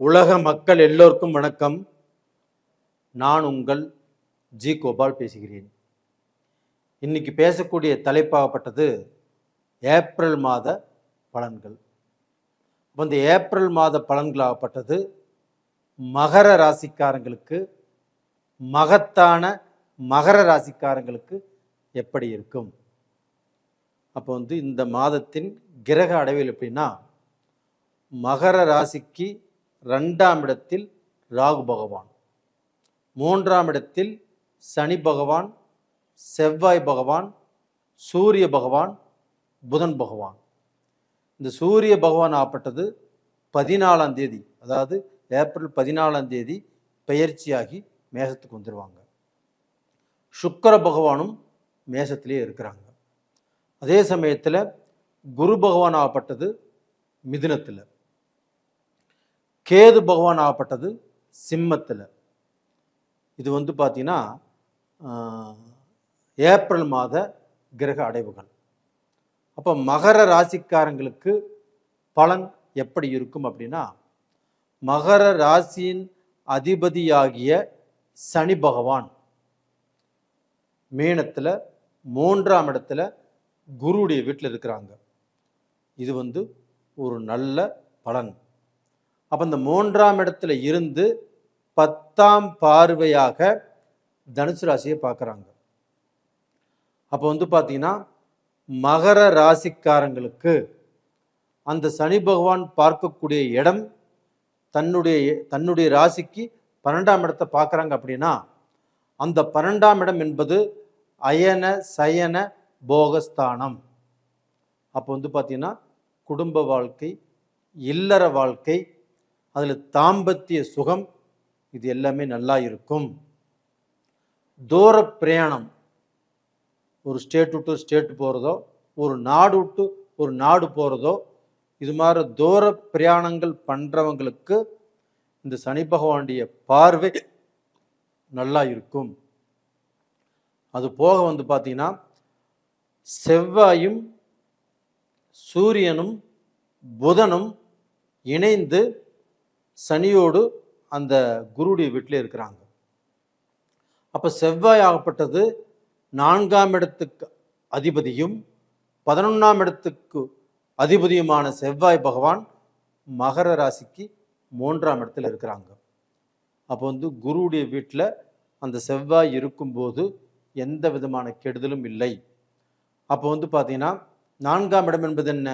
உலக மக்கள் எல்லோருக்கும் வணக்கம். நான் உங்கள் ஜி கோபால் பேசுகிறேன். இன்னைக்கு பேசக்கூடிய தலைப்பாகப்பட்டது ஏப்ரல் மாத பலன்கள். இந்த ஏப்ரல் மாத பலன்களாகப்பட்டது மகர ராசிக்காரங்களுக்கு, மகத்தான மகர ராசிக்காரங்களுக்கு எப்படி இருக்கும்? அப்போ இந்த மாதத்தின் கிரக அடைவில் எப்படின்னா, மகர ராசிக்கு 2ஆம் இடத்தில் ராகு பகவான், 3ஆம் இடத்தில் சனி பகவான், செவ்வாய் பகவான், சூரிய பகவான், புதன் பகவான். இந்த சூரிய பகவான் ஆப்பட்டது 14ஆம் தேதி, அதாவது ஏப்ரல் 14ஆம் தேதி பெயர்ச்சியாகி மேசத்துக்கு வந்துடுவாங்க. சுக்கிர பகவானும் மேசத்திலே இருக்கிறாங்க. அதே சமயத்தில் குரு பகவான் ஆகப்பட்டது மிதுனத்தில், கேது பகவான் ஆகப்பட்டது சிம்மத்தில். இது பார்த்தீங்கன்னா ஏப்ரல் மாத கிரக அடைவுகள். அப்போ மகர ராசிக்காரங்களுக்கு பலன் எப்படி இருக்கும் அப்படின்னா, மகர ராசியின் அதிபதியாகிய சனி பகவான் மீனத்தில் 3ஆம் இடத்துல குருவுடைய வீட்டில் இருக்கிறாங்க. இது ஒரு நல்ல பலன். அப்போ இந்த 3ஆம் இடத்துல இருந்து 10ஆம் பார்வையாக தனுசு ராசியை பார்க்குறாங்க. அப்போ பார்த்தீங்கன்னா மகர ராசிக்காரங்களுக்கு அந்த சனி பகவான் பார்க்கக்கூடிய இடம் தன்னுடைய ராசிக்கு 12ஆம் இடத்தை பார்க்குறாங்க. அப்படின்னா அந்த 12ஆம் இடம் என்பது அயன சயன போகஸ்தானம். அப்போ பார்த்தீங்கன்னா குடும்ப வாழ்க்கை, இல்லற வாழ்க்கை, அதில் தாம்பத்திய சுகம், இது எல்லாமே நல்லா இருக்கும். தூர பிரயாணம், ஒரு ஸ்டேட் விட்டு ஸ்டேட் போகிறதோ, ஒரு நாடு விட்டு ஒரு நாடு போகிறதோ, இது மாதிரி தூர பிரயாணங்கள் பண்ணுறவங்களுக்கு இந்த சனி பகவானுடைய பார்வை நல்லா இருக்கும். அது போக பார்த்தீங்கன்னா செவ்வாயும் சூரியனும் புதனும் இணைந்து சனியோடு அந்த குருடைய வீட்டில் இருக்கிறாங்க. அப்போ செவ்வாய் ஆகப்பட்டது 4ஆம் இடத்துக்கு அதிபதியும் 11ஆம் இடத்துக்கு அதிபதியுமான செவ்வாய் பகவான் மகர ராசிக்கு 3ஆம் இடத்துல இருக்கிறாங்க. அப்போ குருவுடைய வீட்டில் அந்த செவ்வாய் இருக்கும்போது எந்த விதமான கெடுதலும் இல்லை. அப்போ பார்த்தீங்கன்னா 4ஆம் இடம் என்பது என்ன?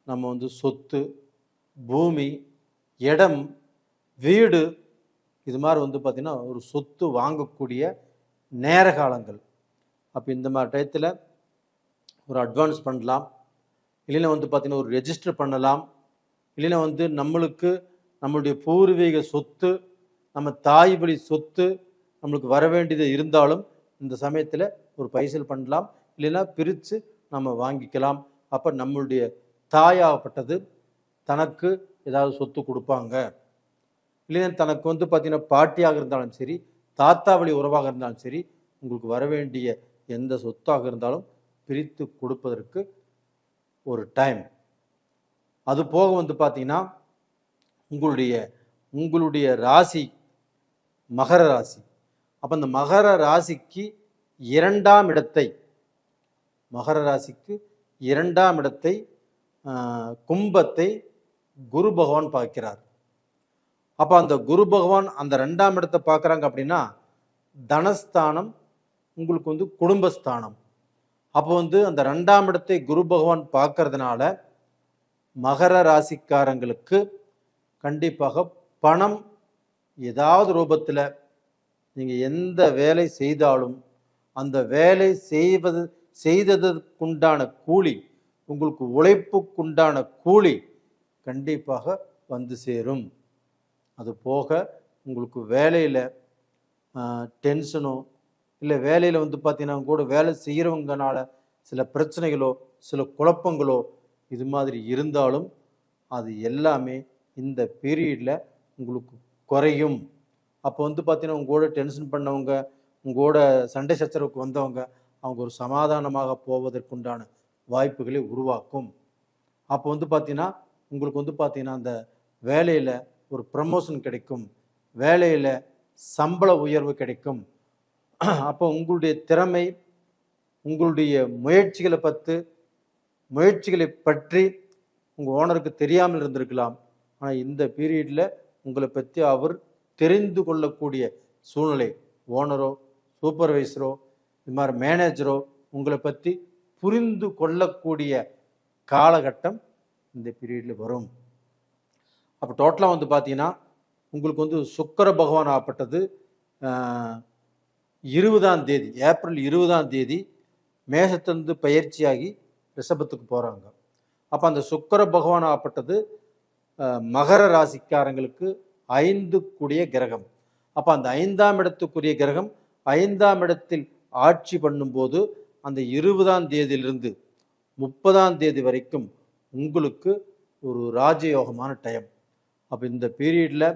நம்ம சொத்து, பூமி, இடம், வீடு, இது மாதிரி பார்த்தீங்கன்னா ஒரு சொத்து வாங்கக்கூடிய நேர காலங்கள். அப்போ இந்த மாதிரி டயத்தில் ஒரு அட்வான்ஸ் பண்ணலாம், இல்லைன்னா பார்த்தீங்கன்னா ஒரு ரெஜிஸ்டர் பண்ணலாம், இல்லைன்னா நம்மளுக்கு நம்மளுடைய பூர்வீக சொத்து, நம்ம தாய் வழி சொத்து நம்மளுக்கு வர வேண்டியது இருந்தாலும் இந்த சமயத்தில் ஒரு பைசல் பண்ணலாம், இல்லைன்னா பிரித்து நம்ம வாங்கிக்கலாம். அப்போ நம்மளுடைய தாயாகப்பட்டது தனக்கு ஏதாவது சொத்து கொடுப்பாங்க, இல்லைன்னா தனக்கு பார்த்தீங்கன்னா பாட்டியாக இருந்தாலும் சரி, தாத்தா வழி உறவாக இருந்தாலும் சரி, உங்களுக்கு வர வேண்டிய எந்த சொத்தாக இருந்தாலும் பிரித்து கொடுப்பதற்கு ஒரு டைம். அது போக பார்த்தீங்கன்னா உங்களுடைய ராசி மகர ராசி. அப்போ இந்த மகர ராசிக்கு 2ஆம் இடத்தை, மகர ராசிக்கு 2ஆம் இடத்தை, கும்பத்தை குரு பகவான் பார்க்கிறார். அப்போ அந்த குரு பகவான் அந்த 2ஆம் இடத்தை பார்க்குறாங்க. அப்படின்னா தனஸ்தானம் உங்களுக்கு குடும்பஸ்தானம். அப்போ அந்த 2ஆம் இடத்தை குரு பகவான் பார்க்கறதுனால மகர ராசிக்காரங்களுக்கு கண்டிப்பாக பணம் ஏதாவது ரூபத்தில் நீங்கள் எந்த வேலை செய்தாலும் அந்த வேலை செய்ததற்குண்டான கூலி, உங்களுக்கு உழைப்புக்குண்டான கூலி கண்டிப்பாக வந்து சேரும். அது போக உங்களுக்கு வேலையில் டென்ஷனோ, இல்லை வேலையில் பார்த்தீங்கன்னா கூட வேலை செய்கிறவங்கனால சில பிரச்சனைகளோ சில குழப்பங்களோ இது மாதிரி இருந்தாலும் அது எல்லாமே இந்த பீரியடில் உங்களுக்கு குறையும். அப்போ பார்த்தீங்கன்னா உங்களோட டென்ஷன் பண்ணவங்க, உங்களோட சண்டை சச்சரவுக்கு வந்தவங்க, அவங்க ஒரு சமாதானமாக போவதற்குண்டான வாய்ப்புகளை உருவாக்கும். அப்போ பார்த்தீங்கன்னா உங்களுக்கு பார்த்தீங்கன்னா அந்த வேலையில் ஒரு ப்ரமோஷன் கிடைக்கும், வேலையில் சம்பள உயர்வு கிடைக்கும். அப்போ உங்களுடைய திறமை, உங்களுடைய முயற்சிகளை பற்றி உங்கள் ஓனருக்கு தெரியாமல் இருந்திருக்கலாம். ஆனால் இந்த பீரியடில் உங்களை பற்றி அவர் தெரிந்து கொள்ளக்கூடிய சூழ்நிலை, ஓனரோ சூப்பர்வைசரோ இது மாதிரி மேனேஜரோ உங்களை பற்றி புரிந்து கொள்ளக்கூடிய காலகட்டம் இந்த பீரியடில் வரும். அப்போ டோட்டலாக வந்து பார்த்தீங்கன்னா உங்களுக்கு வந்து சுக்கிர பகவான் ஆகப்பட்டது 20ஆம் தேதி, ஏப்ரல் 20ஆம் தேதி மேஷத்திலிருந்து பயிற்சியாகி ரிஷபத்துக்கு போகிறாங்க. அப்போ அந்த சுக்கிர பகவான் ஆகப்பட்டது மகர ராசிக்காரங்களுக்கு 5 கூடிய கிரகம். அப்போ அந்த 5ஆம் இடத்துக்குரிய கிரகம் 5ஆம் இடத்தில் ஆட்சி பண்ணும்போது அந்த 20ஆம் தேதியிலிருந்து 30ஆம் தேதி வரைக்கும் உங்களுக்கு ஒரு ராஜயோகமான டைம். அப்போ இந்த பீரியடில்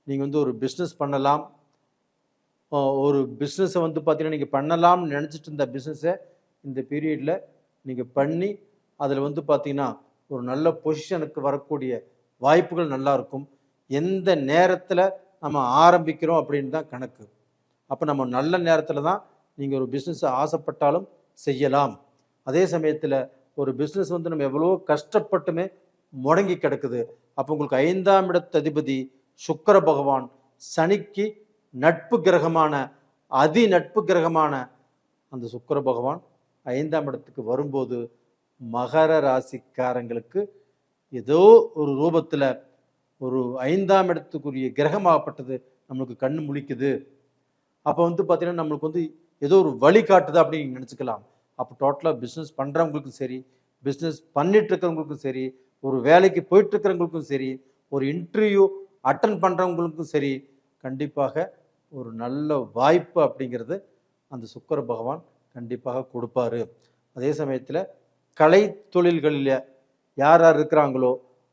நீங்கள் வந்து ஒரு பிஸ்னஸ் பண்ணலாம். ஒரு பிஸ்னஸை வந்து பார்த்தீங்கன்னா நீங்கள் பண்ணலாம்னு நினச்சிட்டு இருந்த பிஸ்னஸை இந்த பீரியடில் நீங்கள் பண்ணி அதில் வந்து பார்த்தீங்கன்னா ஒரு நல்ல பொசிஷனுக்கு வரக்கூடிய வாய்ப்புகள் நல்லா இருக்கும். எந்த நேரத்தில் நம்ம ஆரம்பிக்கிறோம் அப்படின்னு தான் கணக்கு. அப்போ நம்ம நல்ல நேரத்தில் தான் நீங்கள் ஒரு பிஸ்னஸை ஆசைப்பட்டாலும் செய்யலாம். அதே சமயத்தில் ஒரு பிஸ்னஸ் வந்து நம்ம எவ்வளோ கஷ்டப்பட்டுமே முடங்கி கிடக்குது. அப்போ உங்களுக்கு 5ஆம் இடத்து அதிபதி சுக்கிர பகவான் சனிக்கு நட்பு கிரகமான நட்பு கிரகமான அந்த சுக்கிர பகவான் 5ஆம் இடத்துக்கு வரும்போது மகர ராசிக்காரங்களுக்கு ஏதோ ஒரு ரூபத்தில் ஒரு 5ஆம் இடத்துக்குரிய கிரகமாகப்பட்டது நம்மளுக்கு கண்ணு முழிக்குது. அப்போ வந்து பார்த்தீங்கன்னா நம்மளுக்கு வந்து ஏதோ ஒரு வழி காட்டுது அப்படின்னு நினச்சிக்கலாம். அப்போ டோட்டலாக பிஸ்னஸ் பண்ணுறவங்களுக்கும் சரி, பிஸ்னஸ் பண்ணிட்டு இருக்கிறவங்களுக்கும் சரி, ஒரு வேலைக்கு போயிட்டு இருக்கிறவங்களுக்கும் சரி, ஒரு இன்டர்வியூ அட்டன் பண்ணுறவங்களுக்கும் சரி, கண்டிப்பாக ஒரு நல்ல வாய்ப்பு அப்படிங்கிறது அந்த சுக்கிர பகவான் கண்டிப்பாக கொடுப்பாரு. அதே சமயத்தில் கலை தொழில்களில் யார் யார் இருக்கிறாங்களோ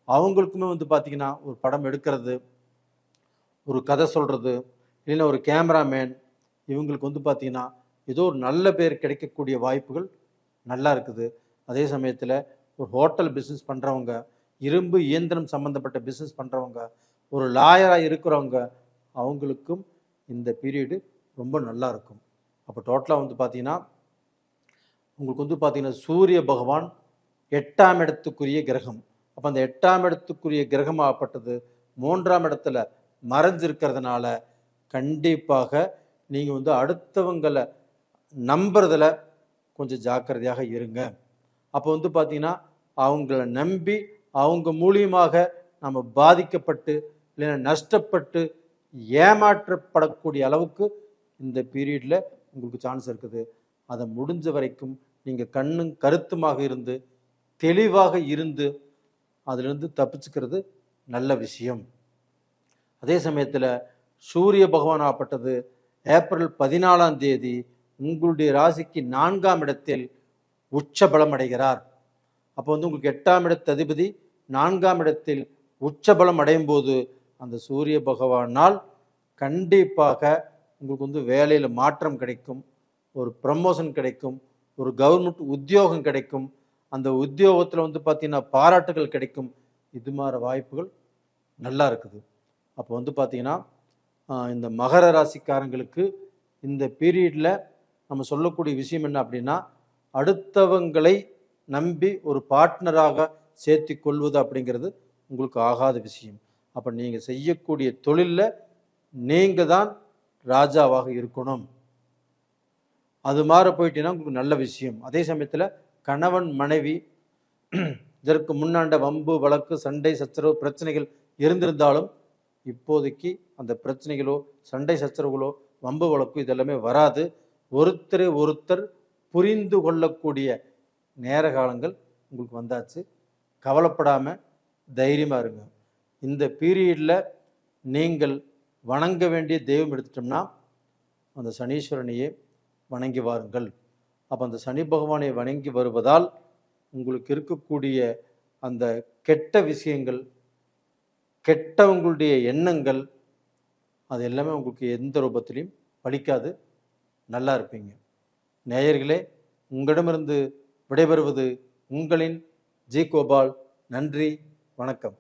அவங்களுக்குமே வந்து பார்த்திங்கன்னா ஒரு படம் எடுக்கிறது, ஒரு கதை சொல்கிறது, இல்லைன்னா ஒரு கேமராமேன், இவங்களுக்கு வந்து பார்த்திங்கன்னா ஏதோ ஒரு நல்ல பேர் கிடைக்கக்கூடிய வாய்ப்புகள் நல்லா இருக்குது. அதே சமயத்தில் ஒரு ஹோட்டல் பிஸ்னஸ் பண்ணுறவங்க, இரும்பு இயந்திரம் சம்மந்தப்பட்ட பிஸ்னஸ் பண்ணுறவங்க, ஒரு லாயராக இருக்கிறவங்க, அவங்களுக்கும் இந்த பீரியடு ரொம்ப நல்லா இருக்கும். அப்போ டோட்டலாக வந்து பார்த்திங்கன்னா உங்களுக்கு வந்து பார்த்திங்கன்னா சூரிய பகவான் 8ஆம் இடத்துக்குரிய கிரகம். அப்போ அந்த 8ஆம் இடத்துக்குரிய கிரகமாகப்பட்டது 3ஆம் இடத்துல மறைஞ்சிருக்கிறதுனால கண்டிப்பாக நீங்கள் வந்து அடுத்தவங்களை நம்புறதுல கொஞ்சம் ஜாக்கிரதையாக இருங்க. அப்போ வந்து பார்த்தீங்கன்னா அவங்கள நம்பி அவங்க மூலியமாக நம்ம பாதிக்கப்பட்டு இல்லைன்னா நஷ்டப்பட்டு ஏமாற்றப்படக்கூடிய அளவுக்கு இந்த பீரியடில் உங்களுக்கு சான்ஸ் இருக்குது. அதை முடிஞ்ச வரைக்கும் நீங்கள் கண்ணும் கருத்துமாக இருந்து தெளிவாக இருந்து அதிலிருந்து தப்பிச்சுக்கிறது நல்ல விஷயம். அதே சமயத்தில் சூரிய பகவான் ஆகப்பட்டது ஏப்ரல் 14ஆம் தேதி உங்களுடைய ராசிக்கு 4ஆம் இடத்தில் உச்ச பலம் அடைகிறார். அப்போ வந்து உங்களுக்கு 8ஆம் இடத்து அதிபதி 4ஆம் இடத்தில் உச்ச பலம் அடையும் போது அந்த சூரிய பகவானால் கண்டிப்பாக உங்களுக்கு வந்து வேலையில் மாற்றம் கிடைக்கும், ஒரு ப்ரமோஷன் கிடைக்கும், ஒரு கவர்மெண்ட் உத்தியோகம் கிடைக்கும், அந்த உத்தியோகத்தில் வந்து பார்த்திங்கன்னா பாராட்டுகள் கிடைக்கும். இது மாதிரி வாய்ப்புகள் நல்லா இருக்குது. அப்போ வந்து பார்த்திங்கன்னா இந்த மகர ராசிக்காரங்களுக்கு இந்த பீரியடில் நம்ம சொல்லக்கூடிய விஷயம் என்ன அப்படின்னா, அடுத்தவங்களை நம்பி ஒரு பார்ட்னராக சேர்த்து கொள்வது அப்படிங்கிறது உங்களுக்கு ஆகாத விஷயம். அப்போ நீங்கள் செய்யக்கூடிய தொழிலில் நீங்கள் தான் ராஜாவாக இருக்கணும். அது மாதிரி போயிட்டீங்கன்னா உங்களுக்கு நல்ல விஷயம். அதே சமயத்தில் கணவன் மனைவி இதற்கு முன்னாண்ட வம்பு வழக்கு சண்டை சச்சரவு பிரச்சனைகள் இருந்திருந்தாலும் இப்போதைக்கு அந்த பிரச்சனைகளோ சண்டை சச்சரவுகளோ வம்பு வழக்கு இதெல்லாமே வராது. ஒருத்தர் புரிந்து கொள்ளக்கூடிய நேர காலங்கள் உங்களுக்கு வந்தாச்சு. கவலைப்படாமல் தைரியமாக இருங்க. இந்த பீரியடில் நீங்கள் வணங்க வேண்டிய தெய்வம் எடுத்துட்டோம்னா அந்த சனீஸ்வரனையே வணங்கி வாருங்கள். அப்போ அந்த சனி பகவானை வணங்கி வருவதால் உங்களுக்கு இருக்கக்கூடிய அந்த கெட்ட விஷயங்கள், கெட்டவங்களுடைய எண்ணங்கள், அது எல்லாமே உங்களுக்கு எந்த ரூபத்திலையும் பலிக்காது. நல்லா இருப்பீங்க. நேயர்களே, உங்களிடமிருந்து விடைபெறுவது உங்களின் ஜி கோபால். நன்றி, வணக்கம்.